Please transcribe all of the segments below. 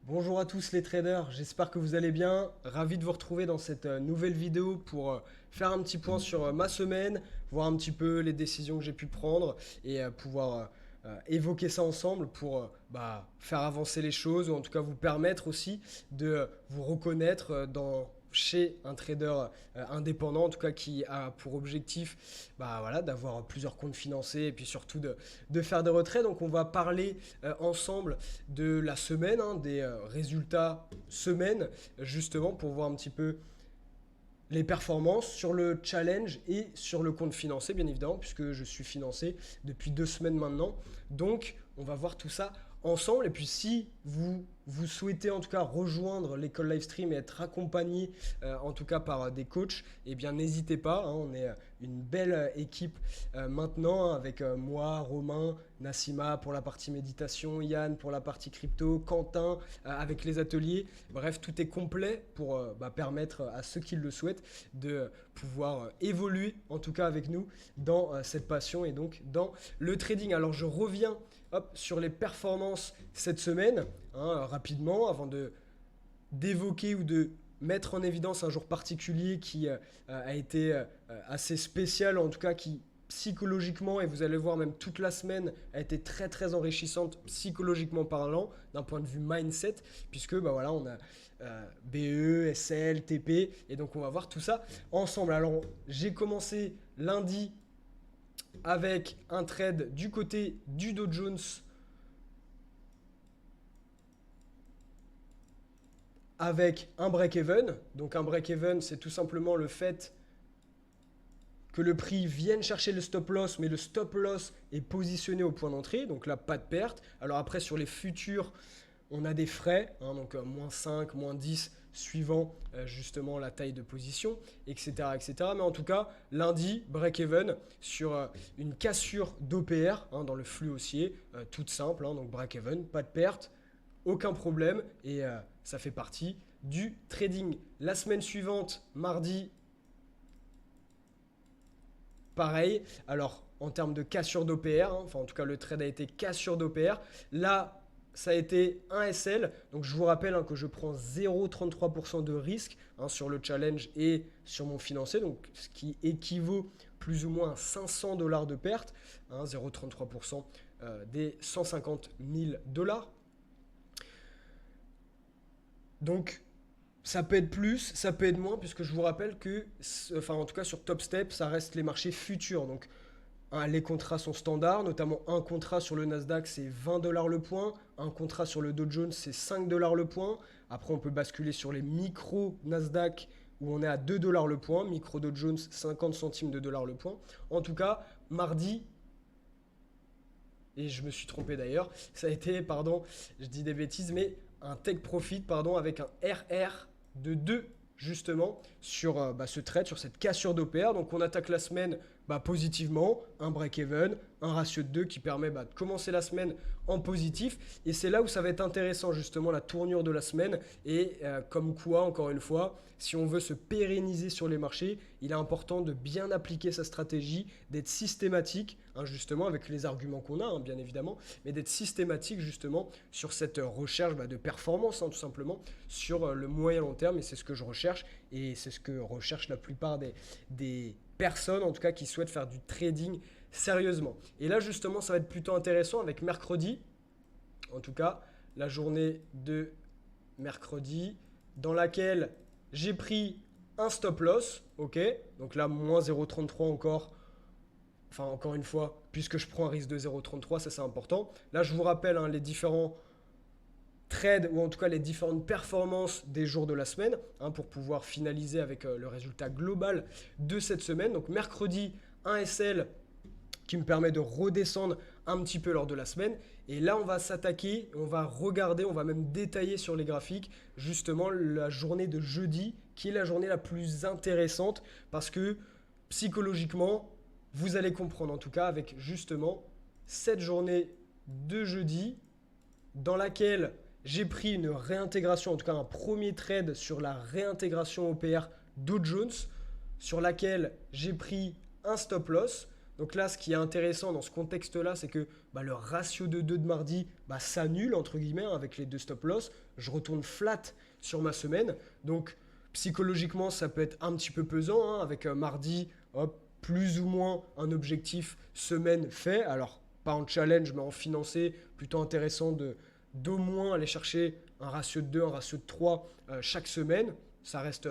Bonjour à tous les traders, j'espère que vous allez bien. Ravi de vous retrouver dans cette nouvelle vidéo pour faire un petit point sur ma semaine, voir un petit peu les décisions que j'ai pu prendre et pouvoir évoquer ça ensemble pour faire avancer les choses ou en tout cas vous permettre aussi de vous reconnaître chez un trader indépendant, en tout cas qui a pour objectif voilà, d'avoir plusieurs comptes financés et puis surtout de faire des retraits. Donc on va parler ensemble de la semaine, des résultats semaine, justement pour voir un petit peu les performances sur le challenge et sur le compte financé, bien évidemment, puisque je suis financé depuis 2 semaines maintenant. Donc, on va voir tout ça ensemble. Et puis, si vous souhaitez en tout cas rejoindre l'école Livestream et être accompagné en tout cas par des coachs, eh bien, n'hésitez pas. On est une belle équipe maintenant avec moi, Romain, Nassima pour la partie méditation, Yann pour la partie crypto, Quentin avec les ateliers. Bref, tout est complet pour permettre à ceux qui le souhaitent de pouvoir évoluer en tout cas avec nous dans cette passion et donc dans le trading. Alors je reviens sur les performances cette semaine rapidement avant d'évoquer ou de mettre en évidence un jour particulier qui a été assez spécial, en tout cas qui psychologiquement, et vous allez voir même toute la semaine, a été très très enrichissante psychologiquement parlant, d'un point de vue mindset, puisque voilà, on a BE, SL, TP, et donc on va voir tout ça ensemble. Alors j'ai commencé lundi avec un trade du côté du Dow Jones avec un break-even. Donc un break-even, c'est tout simplement le fait que le prix vienne chercher le stop loss, mais le stop loss est positionné au point d'entrée, donc là, pas de perte. Alors après, sur les futurs, on a des frais, donc moins 5, moins 10, suivant justement la taille de position, etc., etc. Mais en tout cas, lundi, break-even sur une cassure d'OPR dans le flux haussier, toute simple, donc break-even, pas de perte, aucun problème, et ça fait partie du trading. La semaine suivante, mardi, pareil. Alors, en termes de cassure d'OPR, enfin en tout cas le trade a été cassure d'OPR. Là, ça a été un SL. Donc je vous rappelle que je prends 0,33% de risque sur le challenge et sur mon financier. Donc ce qui équivaut plus ou moins à 500 dollars de perte. 0,33% des 150 000 dollars. Donc ça peut être plus, ça peut être moins, puisque je vous rappelle que, enfin en tout cas sur Top Step, ça reste les marchés futurs. Donc les contrats sont standards, notamment un contrat sur le Nasdaq, c'est 20 dollars le point. Un contrat sur le Dow Jones, c'est 5 dollars le point. Après, on peut basculer sur les micro Nasdaq, où on est à 2 dollars le point. Micro Dow Jones, 50 centimes de dollars le point. En tout cas, mardi, et je me suis trompé d'ailleurs, ça a été, pardon, je dis des bêtises, mais un take profit, pardon, avec un RR de 2 justement sur ce trade, sur cette cassure d'OPR. Donc on attaque la semaine positivement, un break-even, un ratio de 2 qui permet de commencer la semaine en positif. Et c'est là où ça va être intéressant justement la tournure de la semaine. Et comme quoi, encore une fois, si on veut se pérenniser sur les marchés, il est important de bien appliquer sa stratégie, d'être systématique, justement avec les arguments qu'on a, bien évidemment, mais d'être systématique justement sur cette recherche de performance, tout simplement, sur le moyen long terme. Et c'est ce que je recherche, et c'est ce que recherchent la plupart des personnes, en tout cas, qui souhaitent faire du trading sérieusement. Et là, justement, ça va être plutôt intéressant avec mercredi, en tout cas, la journée de mercredi, dans laquelle j'ai pris un stop loss, ok, donc là, moins 0,33 encore. Enfin, encore une fois, puisque je prends un risque de 0,33, ça c'est important. Là, je vous rappelle les différents trades ou en tout cas les différentes performances des jours de la semaine pour pouvoir finaliser avec le résultat global de cette semaine. Donc mercredi, un SL qui me permet de redescendre un petit peu lors de la semaine. Et là, on va s'attaquer, on va regarder, on va même détailler sur les graphiques justement la journée de jeudi qui est la journée la plus intéressante parce que psychologiquement, vous allez comprendre en tout cas avec justement cette journée de jeudi dans laquelle j'ai pris une réintégration, en tout cas un premier trade sur la réintégration OPR Dow Jones, sur laquelle j'ai pris un stop loss. Donc là, ce qui est intéressant dans ce contexte-là, c'est que le ratio de 2 de mardi s'annule, entre guillemets, hein, avec les deux stop-loss. Je retourne flat sur ma semaine. Donc psychologiquement, ça peut être un petit peu pesant, hein, avec mardi, hop, plus ou moins un objectif semaine fait. Alors, pas en challenge, mais en financé, plutôt intéressant d'au moins aller chercher un ratio de 2, un ratio de 3 chaque semaine. Ça reste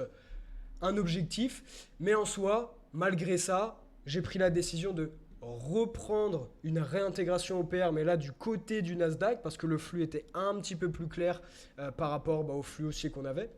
un objectif. Mais en soi, malgré ça, j'ai pris la décision de reprendre une réintégration OPR, mais là du côté du Nasdaq, parce que le flux était un petit peu plus clair par rapport au flux haussier qu'on avait,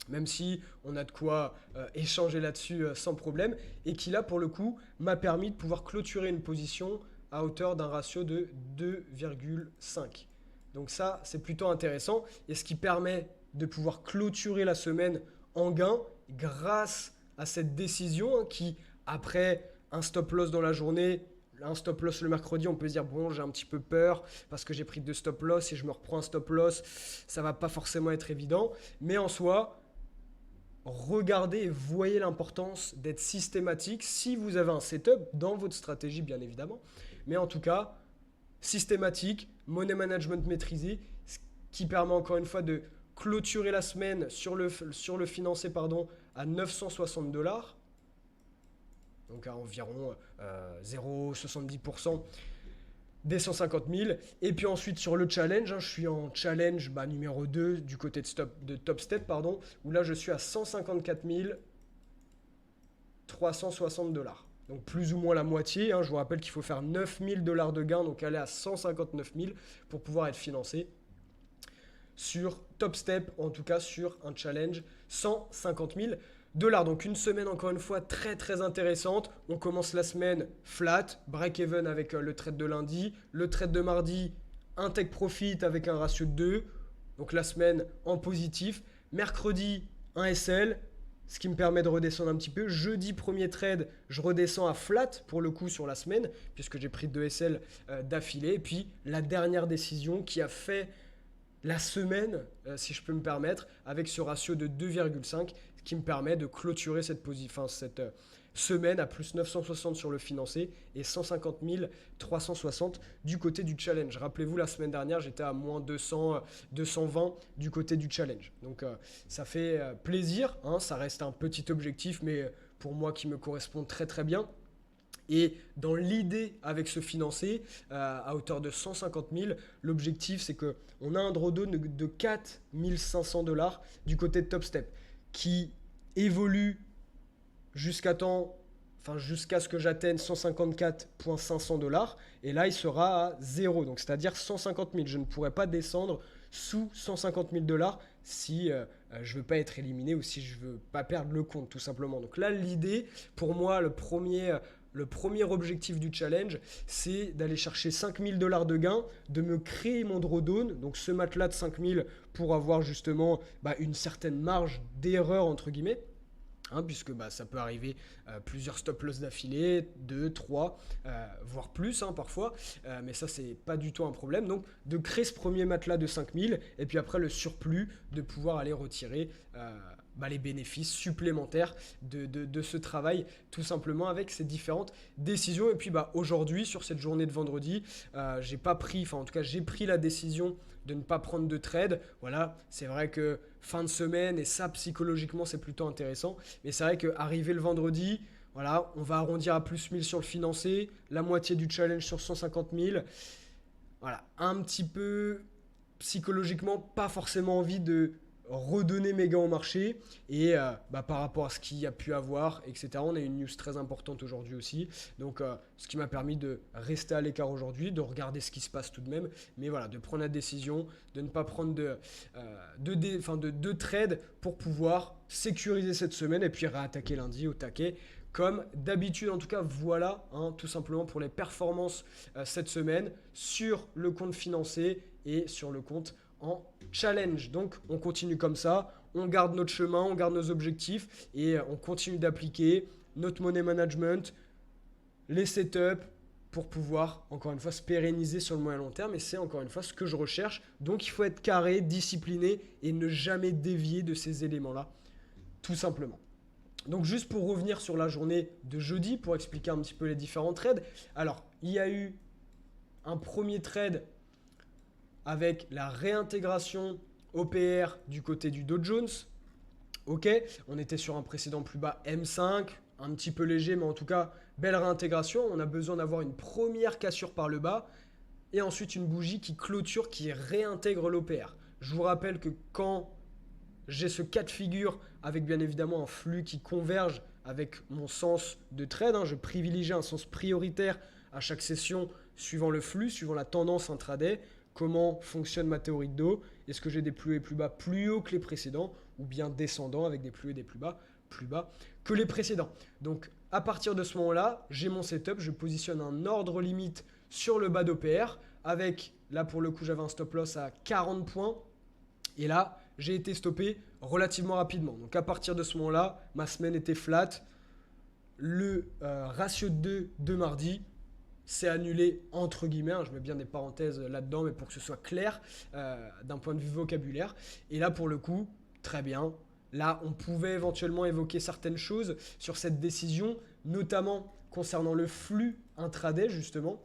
même si on a de quoi échanger là-dessus sans problème, et qui là pour le coup m'a permis de pouvoir clôturer une position à hauteur d'un ratio de 2,5. Donc ça, c'est plutôt intéressant, et ce qui permet de pouvoir clôturer la semaine en gain grâce à cette décision qui, après un stop loss dans la journée, un stop loss le mercredi, on peut se dire bon, j'ai un petit peu peur parce que j'ai pris 2 stop loss et je me reprends un stop loss, ça va pas forcément être évident, mais en soi, regardez et voyez l'importance d'être systématique si vous avez un setup dans votre stratégie bien évidemment, mais en tout cas systématique, money management maîtrisé, ce qui permet encore une fois de clôturer la semaine sur le financé à 960$. Donc à environ 0,70% des 150 000. Et puis ensuite sur le challenge, je suis en challenge numéro 2 du côté de Top Step, où là je suis à 154 360$. Donc plus ou moins la moitié. Je vous rappelle qu'il faut faire 9 000$ de gain, donc aller à 159 000 pour pouvoir être financé sur Top Step, en tout cas sur un challenge 150 000$. Donc une semaine encore une fois très très intéressante. On commence la semaine flat, break-even avec le trade de lundi. Le trade de mardi, un take profit avec un ratio de 2. Donc la semaine en positif. Mercredi, un SL, ce qui me permet de redescendre un petit peu. Jeudi, premier trade, je redescends à flat pour le coup sur la semaine, puisque j'ai pris 2 SL d'affilée. Et puis la dernière décision qui a fait la semaine, si je peux me permettre, avec ce ratio de 2,5, qui me permet de clôturer cette semaine à plus 960 sur le financé et 150 360 du côté du challenge. Rappelez-vous, la semaine dernière, j'étais à moins 200, 220 du côté du challenge. Donc ça fait plaisir, ça reste un petit objectif, mais pour moi qui me correspond très très bien. Et dans l'idée avec ce financé, à hauteur de 150 000, l'objectif c'est qu'on a un drawdown de 4 500$ du côté de Top Step qui évolue jusqu'à ce que j'atteigne 154,500$. Et là, il sera à 0, donc c'est-à-dire 150 000. Je ne pourrai pas descendre sous 150 000$ si je ne veux pas être éliminé ou si je ne veux pas perdre le compte, tout simplement. Donc là, l'idée, pour moi, le premier objectif du challenge, c'est d'aller chercher 5 000$ de gain, de me créer mon drawdown, donc ce matelas de 5 000 pour avoir justement une certaine marge d'erreur, entre guillemets, puisque ça peut arriver plusieurs stop loss d'affilée, 2, 3, voire plus parfois, mais ça c'est pas du tout un problème. Donc de créer ce premier matelas de 5 000 et puis après le surplus de pouvoir aller retirer les bénéfices supplémentaires de ce travail, tout simplement avec ces différentes décisions. Et puis aujourd'hui, sur cette journée de vendredi, j'ai pris la décision de ne pas prendre de trade. Voilà, c'est vrai que fin de semaine, et ça psychologiquement c'est plutôt intéressant, mais c'est vrai qu'arriver le vendredi, voilà, on va arrondir à plus 1000 sur le financé, la moitié du challenge sur 150 000. Voilà, un petit peu psychologiquement pas forcément envie de redonner mes gains au marché et par rapport à ce qu'il y a pu avoir, etc. On a une news très importante aujourd'hui aussi, donc ce qui m'a permis de rester à l'écart aujourd'hui, de regarder ce qui se passe tout de même, mais voilà, de prendre la décision de ne pas prendre de trade pour pouvoir sécuriser cette semaine et puis réattaquer lundi au taquet. Comme d'habitude, en tout cas, voilà, tout simplement pour les performances cette semaine sur le compte financé et sur le compte en challenge. Donc, on continue comme ça, on garde notre chemin, on garde nos objectifs et on continue d'appliquer notre money management, les setups pour pouvoir, encore une fois, se pérenniser sur le moyen long terme. Et c'est encore une fois ce que je recherche. Donc, il faut être carré, discipliné et ne jamais dévier de ces éléments-là, tout simplement. Donc juste pour revenir sur la journée de jeudi, pour expliquer un petit peu les différents trades. Alors, il y a eu un premier trade avec la réintégration OPR du côté du Dow Jones. Ok, on était sur un précédent plus bas M5, un petit peu léger, mais en tout cas, belle réintégration. On a besoin d'avoir une première cassure par le bas et ensuite une bougie qui clôture, qui réintègre l'OPR. Je vous rappelle que quand j'ai ce cas de figure avec bien évidemment un flux qui converge avec mon sens de trade, je privilégie un sens prioritaire à chaque session suivant le flux, suivant la tendance intraday, comment fonctionne ma théorie de dos, est-ce que j'ai des plus hauts et plus bas plus hauts que les précédents ou bien descendants avec des plus hauts et des plus bas que les précédents. Donc à partir de ce moment-là, j'ai mon setup, je positionne un ordre limite sur le bas d'OPR avec, là pour le coup j'avais un stop loss à 40 points et là j'ai été stoppé relativement rapidement. Donc à partir de ce moment-là, ma semaine était flat. Le ratio de 2 de mardi s'est annulé entre guillemets. Je mets bien des parenthèses là-dedans, mais pour que ce soit clair d'un point de vue vocabulaire. Et là pour le coup, très bien. Là, on pouvait éventuellement évoquer certaines choses sur cette décision, notamment concernant le flux intraday justement.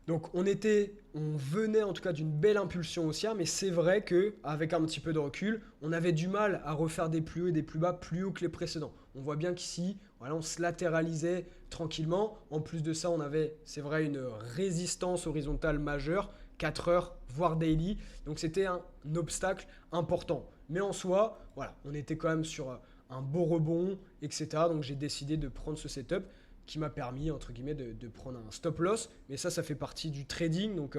Donc on venait en tout cas d'une belle impulsion haussière, mais c'est vrai qu'avec un petit peu de recul, on avait du mal à refaire des plus hauts et des plus bas plus hauts que les précédents. On voit bien qu'ici, voilà, on se latéralisait tranquillement. En plus de ça, on avait, c'est vrai, une résistance horizontale majeure, 4 heures, voire daily. Donc c'était un obstacle important. Mais en soi, voilà, on était quand même sur un beau rebond, etc. Donc j'ai décidé de prendre ce setup qui m'a permis, entre guillemets, de prendre un stop loss. Mais ça fait partie du trading, donc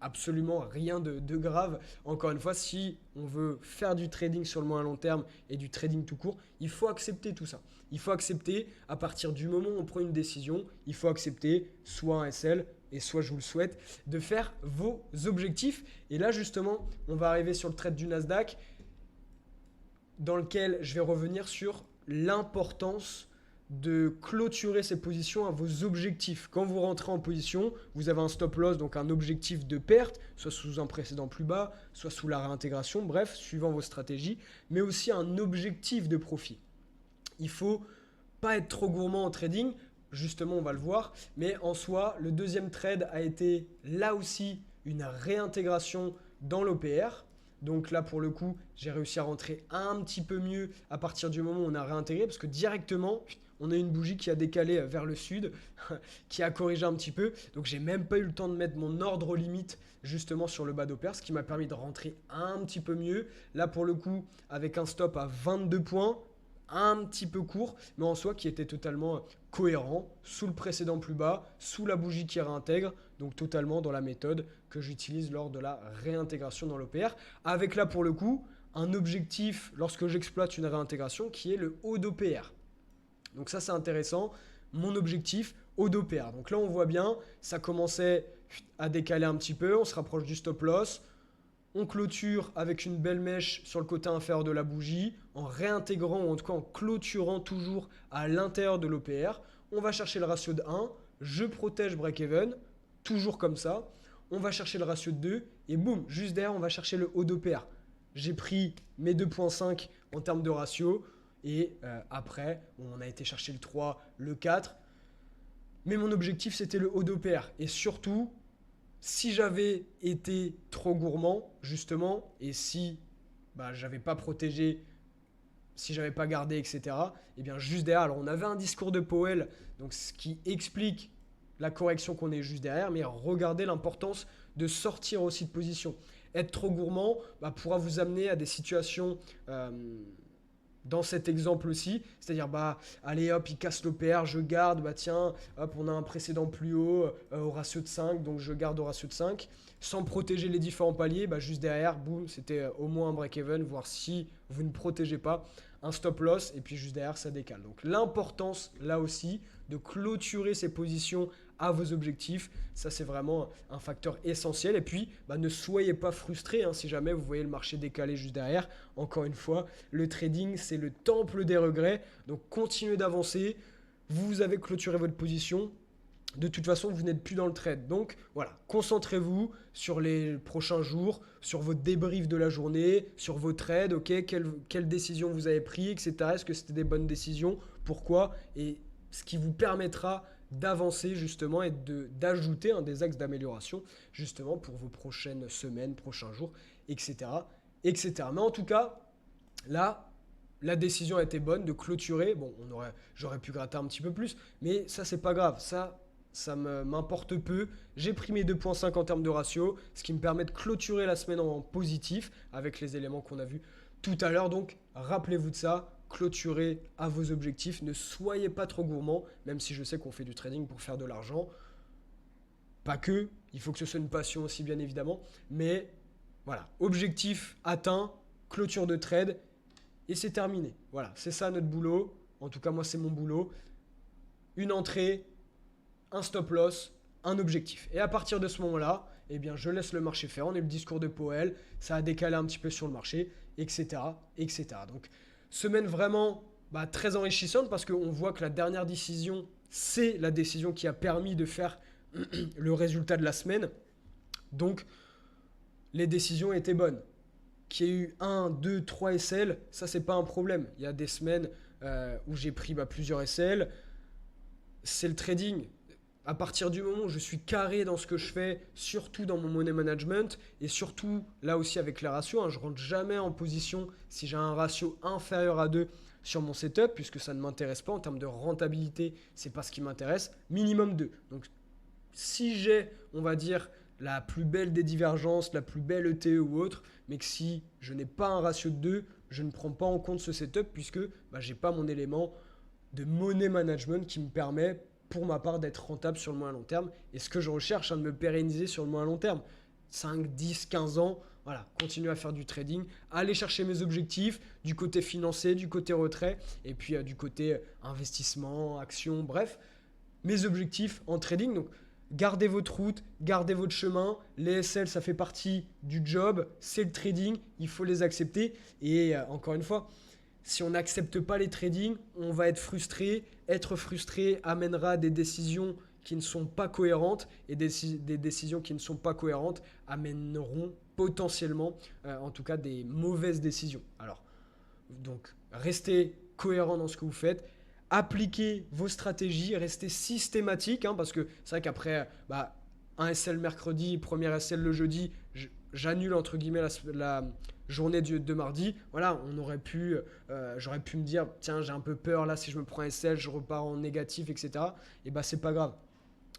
absolument rien de grave. Encore une fois, si on veut faire du trading sur le moyen long terme et du trading tout court, il faut accepter tout ça. Il faut accepter, à partir du moment où on prend une décision, il faut accepter soit un SL, et soit je vous le souhaite, de faire vos objectifs. Et là, justement, on va arriver sur le trade du Nasdaq, dans lequel je vais revenir sur l'importance de clôturer ces positions à vos objectifs. Quand vous rentrez en position, vous avez un stop loss, donc un objectif de perte, soit sous un précédent plus bas, soit sous la réintégration, bref, suivant vos stratégies, mais aussi un objectif de profit. Il ne faut pas être trop gourmand en trading, justement on va le voir, mais en soi, le deuxième trade a été là aussi une réintégration dans l'OPR. Donc là, pour le coup, j'ai réussi à rentrer un petit peu mieux à partir du moment où on a réintégré, parce que directement, on a une bougie qui a décalé vers le sud, qui a corrigé un petit peu. Donc j'ai même pas eu le temps de mettre mon ordre limite justement sur le bas d'OPR, ce qui m'a permis de rentrer un petit peu mieux. Là, pour le coup, avec un stop à 22 points, un petit peu court, mais en soi qui était totalement cohérent, sous le précédent plus bas, sous la bougie qui réintègre, donc totalement dans la méthode que j'utilise lors de la réintégration dans l'OPR, avec là pour le coup un objectif lorsque j'exploite une réintégration qui est le haut d'OPR. Donc ça c'est intéressant, mon objectif haut d'OPR. Donc là on voit bien, ça commençait à décaler un petit peu, on se rapproche du stop loss. On clôture avec une belle mèche sur le côté inférieur de la bougie, en réintégrant ou en tout cas en clôturant toujours à l'intérieur de l'OPR. On va chercher le ratio de 1, je protège break-even, toujours comme ça. On va chercher le ratio de 2 et boum, juste derrière, on va chercher le haut d'OPR. J'ai pris mes 2.5 en termes de ratio et après, on a été chercher le 3, le 4. Mais mon objectif, c'était le haut d'OPR et surtout, si j'avais été trop gourmand, justement, et si j'avais pas protégé, si j'avais pas gardé, etc., et bien juste derrière, alors on avait un discours de Powell, donc ce qui explique la correction qu'on est juste derrière, mais regardez l'importance de sortir aussi de position. Être trop gourmand pourra vous amener à des situations dans cet exemple aussi, c'est-à-dire allez hop, il casse l'OPR, je garde, tiens, hop, on a un précédent plus haut au ratio de 5, donc je garde au ratio de 5, sans protéger les différents paliers, juste derrière, boum, c'était au moins un break-even, voire si vous ne protégez pas, un stop loss, et puis juste derrière, ça décale. Donc l'importance, là aussi, de clôturer ces positions à vos objectifs, ça c'est vraiment un facteur essentiel. Et puis ne soyez pas frustrés si jamais vous voyez le marché décalé juste derrière. Encore une fois, le trading c'est le temple des regrets, donc continuez d'avancer. Vous avez clôturé votre position, de toute façon, vous n'êtes plus dans le trade. Donc voilà, concentrez-vous sur les prochains jours, sur votre débrief de la journée, sur vos trades, ok, quelles décisions vous avez prises, etc. Est-ce que c'était des bonnes décisions? Pourquoi? Et ce qui vous permettra d'avancer justement et d'ajouter des axes d'amélioration justement pour vos prochaines semaines, prochains jours, etc. etc. Mais en tout cas, là, la décision a été bonne de clôturer. Bon, j'aurais pu gratter un petit peu plus, mais ça, c'est pas grave. Ça m'importe peu. J'ai pris mes 2,5 en termes de ratio, ce qui me permet de clôturer la semaine en positif avec les éléments qu'on a vus tout à l'heure. Donc, rappelez-vous de ça. Clôturez à vos objectifs. Ne soyez pas trop gourmand, même si je sais qu'on fait du trading pour faire de l'argent. Pas que. Il faut que ce soit une passion aussi, bien évidemment. Mais voilà, objectif atteint, clôture de trade. Et c'est terminé. Voilà, c'est ça notre boulot. En tout cas, moi, c'est mon boulot. Une entrée, un stop loss, un objectif. Et à partir de ce moment-là, eh bien, je laisse le marché faire. On est le discours de Powell. Ça a décalé un petit peu sur le marché, etc. etc. Donc, semaine vraiment très enrichissante parce qu'on voit que la dernière décision, c'est la décision qui a permis de faire le résultat de la semaine. Donc, les décisions étaient bonnes. Qu'il y ait eu 1, 2, 3 SL, ça, c'est pas un problème. Il y a des semaines où j'ai pris plusieurs SL. C'est le trading. À partir du moment où je suis carré dans ce que je fais, surtout dans mon money management, et surtout là aussi avec les ratios, je rentre jamais en position si j'ai un ratio inférieur à 2 sur mon setup, puisque ça ne m'intéresse pas en termes de rentabilité, c'est pas ce qui m'intéresse, minimum 2. Donc si j'ai, on va dire, la plus belle des divergences, la plus belle ETE ou autre, mais que si je n'ai pas un ratio de 2, je ne prends pas en compte ce setup puisque je n'ai pas mon élément de money management qui me permet, pour ma part, d'être rentable sur le moyen long terme. Et ce que je recherche, de me pérenniser sur le moyen long terme. 5, 10, 15 ans, voilà, continuer à faire du trading, aller chercher mes objectifs du côté financier, du côté retrait, et puis du côté investissement, action, bref, mes objectifs en trading. Donc, gardez votre route, gardez votre chemin. Les SL, ça fait partie du job. C'est le trading, il faut les accepter. Et encore une fois, si on n'accepte pas les tradings, on va être frustré. Être frustré amènera à des décisions qui ne sont pas cohérentes. Et des décisions qui ne sont pas cohérentes amèneront potentiellement, en tout cas, des mauvaises décisions. Alors, donc, restez cohérent dans ce que vous faites. Appliquez vos stratégies, restez systématique, parce que c'est vrai qu'après un SL mercredi, premier SL le jeudi, j'annule entre guillemets la journée de mardi. Voilà, j'aurais pu me dire, tiens, j'ai un peu peur là, si je me prends un SL, je repars en négatif, etc. Et c'est pas grave.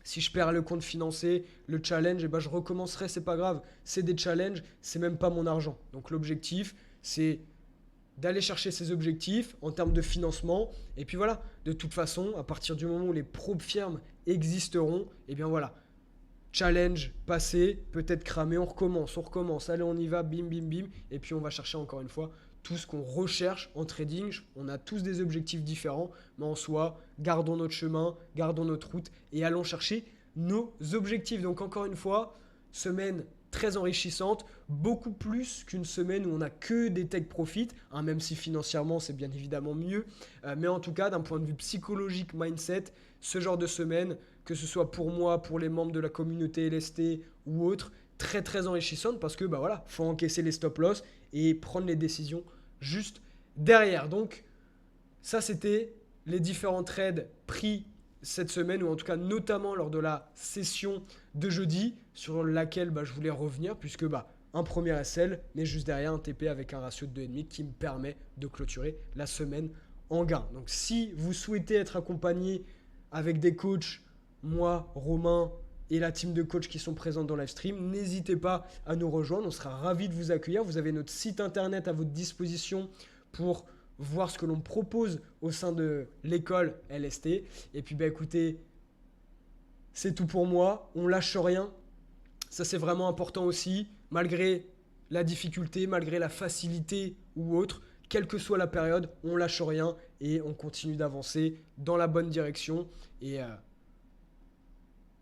Si je perds le compte financier, le challenge, je recommencerai, c'est pas grave. C'est des challenges, c'est même pas mon argent. Donc l'objectif, c'est d'aller chercher ses objectifs en termes de financement. Et puis voilà, de toute façon, à partir du moment où les propres firmes existeront, et bien voilà, challenge passé, peut-être cramé, on recommence, allez on y va, bim, bim, bim. Et puis on va chercher encore une fois tout ce qu'on recherche en trading. On a tous des objectifs différents, mais en soi, gardons notre chemin, gardons notre route et allons chercher nos objectifs. Donc encore une fois, semaine très enrichissante, beaucoup plus qu'une semaine où on n'a que des take profit, même si financièrement c'est bien évidemment mieux, mais en tout cas d'un point de vue psychologique, mindset, ce genre de semaine, que ce soit pour moi, pour les membres de la communauté LST ou autre, très très enrichissante parce que faut encaisser les stop loss et prendre les décisions juste derrière. Donc ça c'était les différents trades pris cette semaine, ou en tout cas notamment lors de la session de jeudi sur laquelle je voulais revenir, puisque un premier SL, mais juste derrière un TP avec un ratio de 2,5 qui me permet de clôturer la semaine en gain. Donc si vous souhaitez être accompagné avec des coachs, moi, Romain et la team de coachs qui sont présents dans le live stream, n'hésitez pas à nous rejoindre, on sera ravis de vous accueillir. Vous avez notre site internet à votre disposition pour voir ce que l'on propose au sein de l'école LST. Et puis écoutez, c'est tout pour moi, on lâche rien. Ça c'est vraiment important aussi, malgré la difficulté, malgré la facilité ou autre, quelle que soit la période, on lâche rien et on continue d'avancer dans la bonne direction et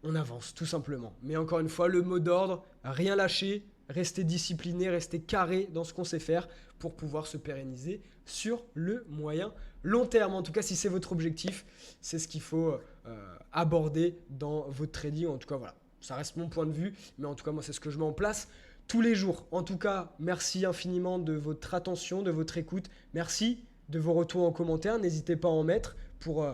on avance tout simplement. Mais encore une fois, le mot d'ordre, rien lâcher, rester discipliné, rester carré dans ce qu'on sait faire pour pouvoir se pérenniser sur le moyen long terme, en tout cas si c'est votre objectif, c'est ce qu'il faut aborder dans votre trading. En tout cas, voilà, ça reste mon point de vue, mais en tout cas, moi, c'est ce que je mets en place tous les jours. En tout cas, merci infiniment de votre attention, de votre écoute. Merci de vos retours en commentaire. N'hésitez pas à en mettre pour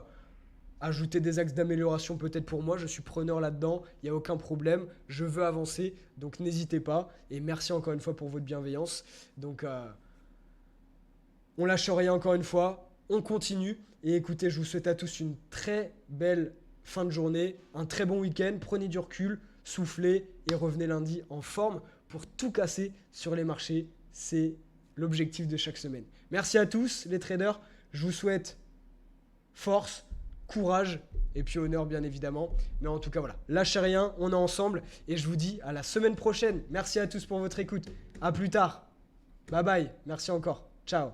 ajouter des axes d'amélioration peut-être pour moi. Je suis preneur là-dedans. Il n'y a aucun problème. Je veux avancer. Donc, n'hésitez pas. Et merci encore une fois pour votre bienveillance. Donc, on lâche rien encore une fois. On continue. Et écoutez, je vous souhaite à tous une très belle fin de journée, un très bon week-end. Prenez du recul, soufflez et revenez lundi en forme pour tout casser sur les marchés. C'est l'objectif de chaque semaine. Merci à tous les traders. Je vous souhaite force, courage et puis honneur bien évidemment. Mais en tout cas voilà, lâchez rien, on est ensemble et je vous dis à la semaine prochaine. Merci à tous pour votre écoute. À plus tard. Bye bye. Merci encore. Ciao.